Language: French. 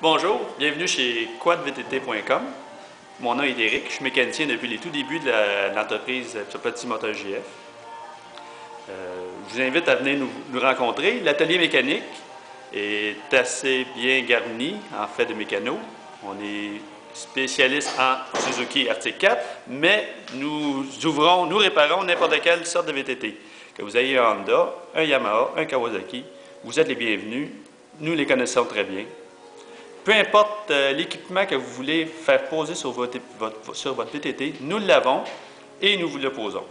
Bonjour, bienvenue chez quadvtt.com. Mon nom est Éric, je suis mécanicien depuis les tout débuts de l'entreprise Petit Moteur JF. Je vous invite à venir nous rencontrer. L'atelier mécanique est assez bien garni en fait de mécano. On est spécialiste en Suzuki Arctic 4, mais nous réparons n'importe quelle sorte de VTT. Que vous ayez un Honda, un Yamaha, un Kawasaki, vous êtes les bienvenus. Nous les connaissons très bien. Peu importe l'équipement que vous voulez faire poser sur votre VTT, nous l'avons et nous vous le posons.